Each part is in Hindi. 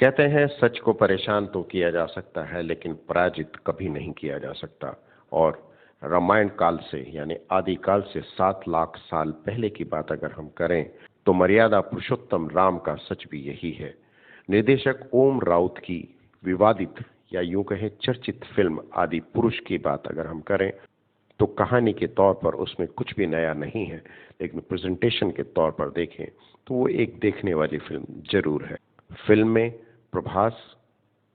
कहते हैं सच को परेशान तो किया जा सकता है लेकिन पराजित कभी नहीं किया जा सकता। और रामायण काल से यानी आदिकाल से 7 लाख साल पहले की बात अगर हम करें तो मर्यादा पुरुषोत्तम राम का सच भी यही है। निर्देशक ओम राउत की विवादित या यूं कहें चर्चित फिल्म आदि पुरुष की बात अगर हम करें तो कहानी के तौर पर उसमें कुछ भी नया नहीं है, लेकिन प्रेजेंटेशन के तौर पर देखें तो वो एक देखने वाली फिल्म जरूर है। फिल्म में प्रभास,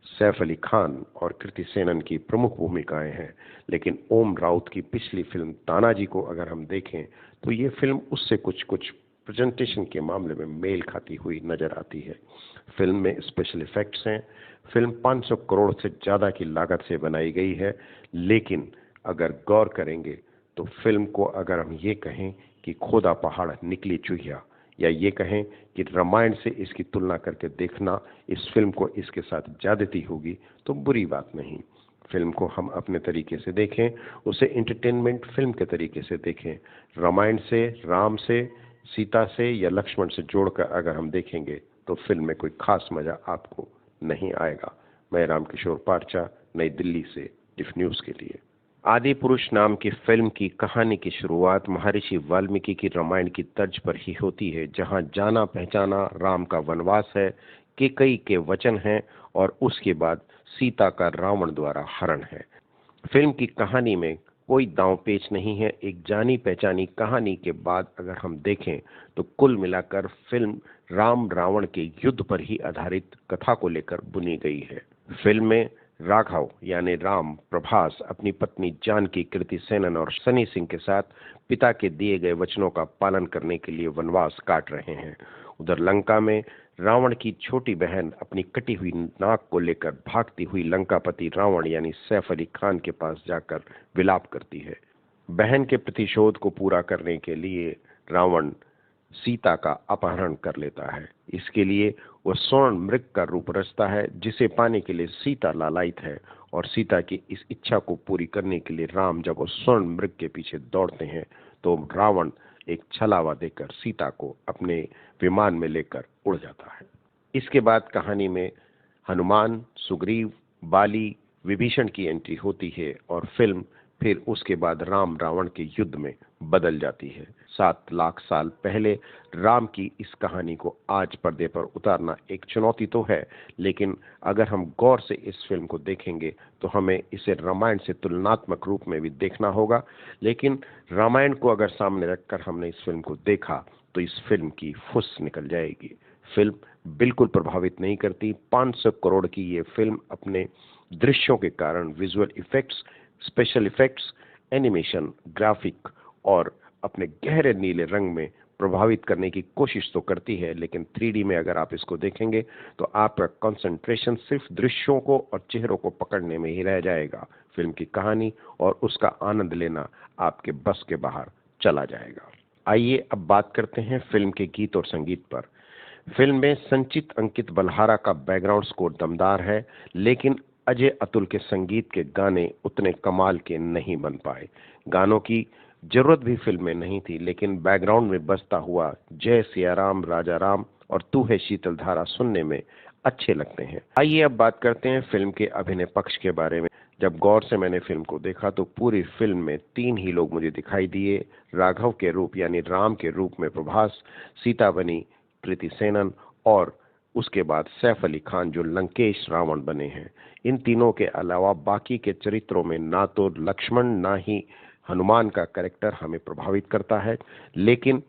सैफ अली खान और कृति सेनन की प्रमुख भूमिकाएं हैं, लेकिन ओम राउत की पिछली फिल्म तानाजी को अगर हम देखें तो ये फिल्म उससे कुछ कुछ प्रेजेंटेशन के मामले में मेल खाती हुई नजर आती है। फिल्म में स्पेशल इफेक्ट्स हैं। फिल्म 500 करोड़ से ज्यादा की लागत से बनाई गई है, लेकिन अगर गौर करेंगे तो फिल्म को अगर हम ये कहें कि खोदा पहाड़ निकली चूहिया, या ये कहें कि रामायण से इसकी तुलना करके देखना इस फिल्म को इसके साथ ज्यादती होगी तो बुरी बात नहीं। फिल्म को हम अपने तरीके से देखें, उसे एंटरटेनमेंट फिल्म के तरीके से देखें। रामायण से, राम से, सीता से या लक्ष्मण से जोड़कर अगर हम देखेंगे तो फिल्म में कोई खास मजा आपको नहीं आएगा। मैं रामकिशोर पारचा, नई दिल्ली से डिफ न्यूज के लिए। आदि पुरुष नाम की फिल्म की कहानी की शुरुआत महर्षि वाल्मीकि की रामायण की तर्ज पर ही होती है, जहां जाना पहचाना राम का वनवास है, केकई के वचन हैं और उसके बाद सीता का रावण द्वारा हरण है। फिल्म की कहानी में कोई दांव पेच नहीं है। एक जानी पहचानी कहानी के बाद अगर हम देखें तो कुल मिलाकर फिल्म राम रावण के युद्ध पर ही आधारित कथा को लेकर बुनी गई है। फिल्म में राघव यानी राम, प्रभास अपनी पत्नी जानकी, कृति सेनन और सनी सिंह के साथ पिता के दिए गए वचनों का पालन करने के लिए वनवास काट रहे हैं। उधर लंका में रावण की छोटी बहन अपनी कटी हुई नाक को लेकर भागती हुई लंकापति रावण यानी सैफ अली खान के पास जाकर विलाप करती है। बहन के प्रतिशोध को पूरा करने के लिए रावण सीता का अपहरण कर लेता है। इसके लिए वह स्वर्ण मृग का रूप रचता है, जिसे पाने के लिए सीता लालायित है। और सीता की इस इच्छा को पूरी करने के लिए राम जब वो स्वर्ण मृग के पीछे दौड़ते हैं तो रावण एक छलावा देकर सीता को अपने विमान में लेकर उड़ जाता है। इसके बाद कहानी में हनुमान, सुग्रीव, बाली, विभीषण की एंट्री होती है और फिल्म फिर उसके बाद राम रावण के युद्ध में बदल जाती है। 7 लाख साल पहले राम की इस कहानी को आज पर्दे पर उतारना एक चुनौती तो है, लेकिन अगर हम गौर से इस फिल्म को देखेंगे तो हमें इसे रामायण से तुलनात्मक रूप में भी देखना होगा। लेकिन रामायण को अगर सामने रखकर हमने इस फिल्म को देखा तो इस फिल्म की फुस निकल जाएगी। फिल्म बिल्कुल प्रभावित नहीं करती। 500 करोड़ की ये फिल्म अपने दृश्यों के कारण, visual effects, special effects, animation, graphic और अपने गहरे नीले रंग में प्रभावित करने की कोशिश तो करती है, लेकिन 3D में अगर आप इसको देखेंगे तो आपका कंसंट्रेशन सिर्फ दृश्यों को और चेहरों को पकड़ने में ही रह जाएगा। फिल्म की कहानी और उसका आनंद लेना आपके बस के बाहर चला जाएगा। आइए अब बात करते हैं फिल्म के गीत और संगीत पर। फिल्म में संचित अंकित बलहारा का बैकग्राउंड स्कोर दमदार है, लेकिन अजय अतुल के संगीत के गाने उतने कमाल के नहीं बन पाए। गानों की जरूरत भी फिल्म में नहीं थी, लेकिन बैकग्राउंड में बजता हुआ जय सिया राम राजा राम और तू है शीतल धारा सुनने में अच्छे लगते हैं। आइए अब बात करते हैं फिल्म के अभिनय पक्ष के बारे में। जब गौर से मैंने फिल्म को देखा तो पूरी फिल्म में 3 ही लोग मुझे दिखाई दिए। राघव के रूप यानी राम के रूप में प्रभास, सीता बनी कृति सेनन और उसके बाद सैफ अली खान जो लंकेश रावण बने हैं। इन तीनों के अलावा बाकी के चरित्रों में ना तो लक्ष्मण ना ही हनुमान का कैरेक्टर हमें प्रभावित करता है। लेकिन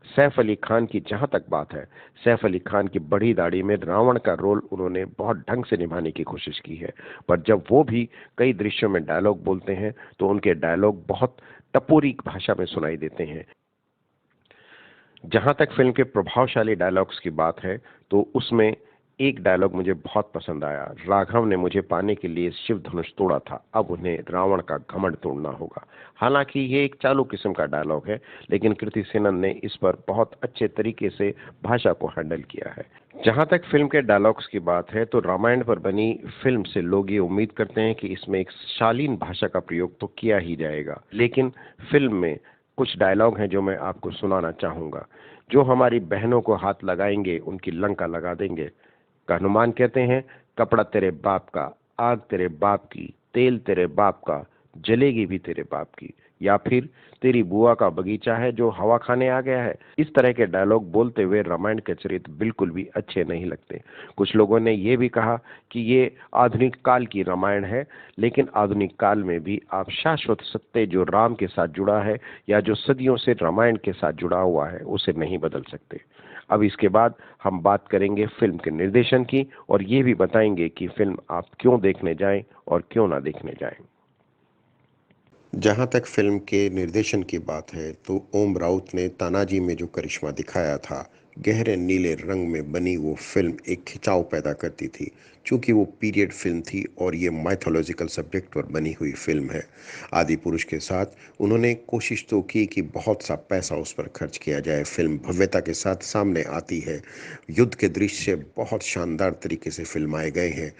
सैफ अली खान की जहां तक बात है, सैफ अली खान की बड़ी दाढ़ी में रावण का रोल उन्होंने बहुत ढंग से निभाने की कोशिश की है, पर जब वो भी कई दृश्यों में डायलॉग बोलते हैं तो उनके डायलॉग बहुत टपोरी भाषा में सुनाई देते हैं। जहां तक फिल्म के प्रभावशाली डायलॉग्स की बात है तो उसमें एक डायलॉग मुझे बहुत पसंद आया। राघव ने मुझे पाने के लिए शिव धनुष तोड़ा था, अब उन्हें रावण का घमंड तोड़ना होगा। हालांकि ये एक चालू किस्म का डायलॉग है, लेकिन कृति सेनन ने इस पर बहुत अच्छे तरीके से भाषा को हैंडल किया है। जहां तक फिल्म के डायलॉग्स की बात है तो रामायण पर बनी फिल्म से लोग ये उम्मीद करते हैं कि इसमें एक शालीन भाषा का प्रयोग तो किया ही जाएगा, लेकिन फिल्म में कुछ डायलॉग हैं जो मैं आपको सुनाना चाहूंगा। जो हमारी बहनों को हाथ लगाएंगे उनकी लंका लगा देंगे, हनुमान कहते हैं, कपड़ा तेरे बाप का, आग तेरे बाप की, तेल तेरे बाप का, जलेगी भी तेरे बाप की। या फिर तेरी बुआ का बगीचा है जो हवा खाने आ गया है। इस तरह के डायलॉग बोलते हुए रामायण के चरित्र बिल्कुल भी अच्छे नहीं लगते। कुछ लोगों ने यह भी कहा कि ये आधुनिक काल की रामायण है, लेकिन आधुनिक काल में भी आप शाश्वत सत्य जो राम के साथ जुड़ा है या जो सदियों से रामायण के साथ जुड़ा हुआ है उसे नहीं बदल सकते। अब इसके बाद हम बात करेंगे फिल्म के निर्देशन की और ये भी बताएंगे कि फिल्म आप क्यों देखने जाएं और क्यों ना देखने जाएं। जहाँ तक फिल्म के निर्देशन की बात है तो ओम राउत ने तानाजी में जो करिश्मा दिखाया था, गहरे नीले रंग में बनी वो फिल्म एक खिंचाव पैदा करती थी। चूंकि वो पीरियड फिल्म थी और ये माइथोलॉजिकल सब्जेक्ट पर बनी हुई फिल्म है, आदि पुरुष के साथ उन्होंने कोशिश तो की कि बहुत सा पैसा उस पर खर्च किया जाए। फिल्म भव्यता के साथ सामने आती है, युद्ध के दृश्य बहुत शानदार तरीके से फिल्माए गए हैं,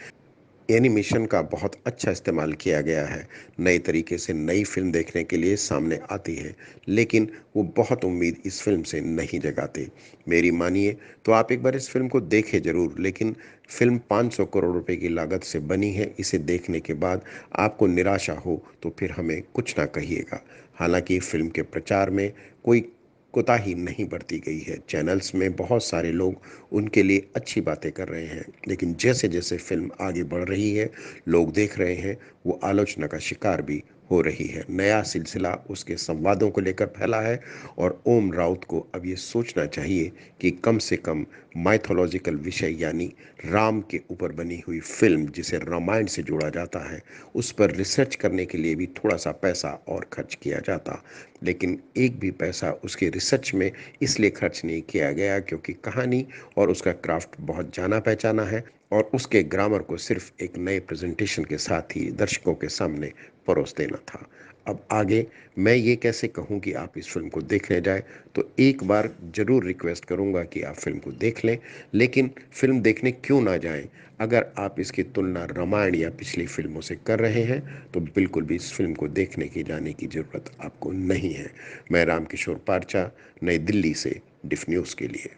एनिमेशन का बहुत अच्छा इस्तेमाल किया गया है, नए तरीके से नई फिल्म देखने के लिए सामने आती है। लेकिन वो बहुत उम्मीद इस फिल्म से नहीं जगाते। मेरी मानिए तो आप एक बार इस फिल्म को देखें ज़रूर, लेकिन फिल्म 500 करोड़ रुपए की लागत से बनी है। इसे देखने के बाद आपको निराशा हो तो फिर हमें कुछ ना कहिएगा। हालांकि फिल्म के प्रचार में कोई कोताही नहीं बरती गई है। चैनल्स में बहुत सारे लोग उनके लिए अच्छी बातें कर रहे हैं, लेकिन जैसे जैसे फिल्म आगे बढ़ रही है, लोग देख रहे हैं, वो आलोचना का शिकार भी हो रही है। नया सिलसिला उसके संवादों को लेकर फैला है और ओम राउत को अब ये सोचना चाहिए कि कम से कम माइथोलॉजिकल विषय यानी राम के ऊपर बनी हुई फिल्म जिसे रामायण से जोड़ा जाता है, उस पर रिसर्च करने के लिए भी थोड़ा सा पैसा और खर्च किया जाता। लेकिन एक भी पैसा उसके रिसर्च में इसलिए खर्च नहीं किया गया क्योंकि कहानी और उसका क्राफ्ट बहुत जाना पहचाना है और उसके ग्रामर को सिर्फ एक नए प्रेजेंटेशन के साथ ही दर्शकों के सामने परोस देना था। अब आगे मैं ये कैसे कहूँ कि आप इस फिल्म को देखने जाए, तो एक बार ज़रूर रिक्वेस्ट करूँगा कि आप फिल्म को देख लें, लेकिन फिल्म देखने क्यों ना जाएं। अगर आप इसकी तुलना रामायण या पिछली फिल्मों से कर रहे हैं तो बिल्कुल भी इस फिल्म को देखने की जाने की ज़रूरत आपको नहीं है। मैं रामकिशोर पारचा, नई दिल्ली से डिफ न्यूज़ के लिए।